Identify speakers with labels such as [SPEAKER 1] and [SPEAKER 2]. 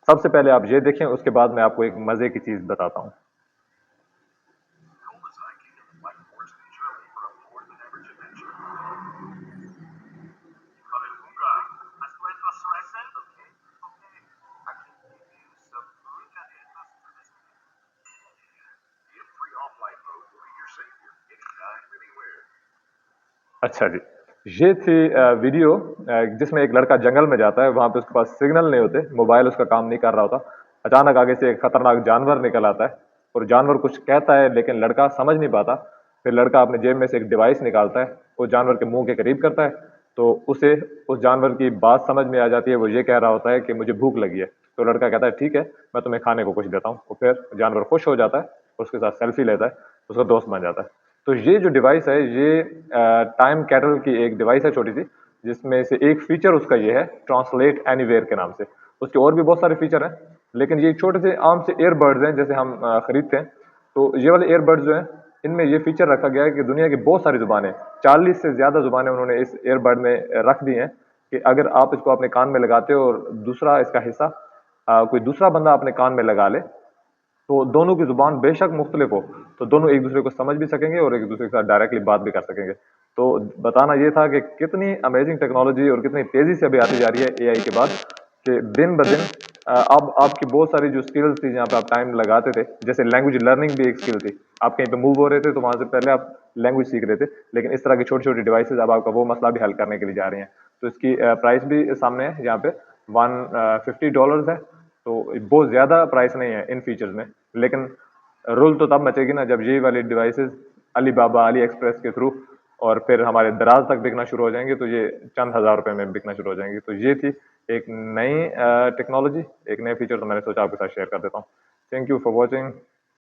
[SPEAKER 1] सबसे पहले आप ये देखें, उसके बाद मैं आपको एक मजे की चीज बताता हूँ। अच्छा जी, ये थी वीडियो जिसमें एक लड़का जंगल में जाता है, वहां पे उसके पास सिग्नल नहीं होते, मोबाइल उसका काम नहीं कर रहा होता। अचानक आगे से एक खतरनाक जानवर निकल आता है और जानवर कुछ कहता है लेकिन लड़का समझ नहीं पाता। फिर लड़का अपने जेब में से एक डिवाइस निकालता है, वो जानवर के मुंह के करीब करता है, तो उसे उस जानवर की बात समझ में आ जाती है। वो ये कह रहा होता है कि मुझे भूख लगी है। तो लड़का कहता है ठीक है, मैं तुम्हें खाने को कुछ देता हूँ। और फिर जानवर खुश हो जाता है, उसके साथ सेल्फी लेता है, उसका दोस्त बन जाता है। तो ये जो डिवाइस है, ये टाइम कैटल की एक डिवाइस है छोटी सी, जिसमें से एक फीचर उसका ये है, ट्रांसलेट एनीवेयर के नाम से। उसके और भी बहुत सारे फीचर हैं, लेकिन ये छोटे से आम से एयरबड्स हैं जैसे हम खरीदते हैं। तो ये वाले एयरबड्स जो हैं, इनमें ये फीचर रखा गया है कि दुनिया की बहुत सारी जुबानें, 40 से ज्यादा जुबानें उन्होंने इस एयरबड में रख दी हैं, कि अगर आप इसको अपने कान में लगाते हो और दूसरा इसका हिस्सा कोई दूसरा बंदा अपने कान में लगा ले, तो दोनों की जुबान बेशक मुख्तलिफ हो, तो दोनों एक दूसरे को समझ भी सकेंगे और एक दूसरे के साथ डायरेक्टली बात भी कर सकेंगे। तो बताना ये था कि कितनी अमेजिंग टेक्नोलॉजी और कितनी तेजी से अभी आती जा रही है एआई के बाद, कि दिन ब दिन अब आपकी बहुत सारी जो स्किल्स थी जहाँ पे आप टाइम लगाते थे, जैसे लैंग्वेज लर्निंग भी एक स्किल थी। आप कहीं पे मूव हो रहे थे तो वहां से पहले आप लैंग्वेज सीख रहे थे, लेकिन इस तरह की छोटी छोटी डिवाइसेज अब आपका वो मसला भी हल करने के लिए जा रही हैं। तो इसकी प्राइस भी सामने है, यहाँ पे $150 है। तो बहुत ज्यादा प्राइस नहीं है इन फीचर्स में, लेकिन रोल तो तब मचेगी ना जब ये वाली डिवाइसेस अली बाबा, अली एक्सप्रेस के थ्रू और फिर हमारे दराज तक बिकना शुरू हो जाएंगे, तो ये चंद हजार रुपए में बिकना शुरू हो जाएंगी। तो ये थी एक नई टेक्नोलॉजी, एक नए फीचर, तो मैंने सोचा आपके साथ शेयर कर देता हूँ। Thank you for watching.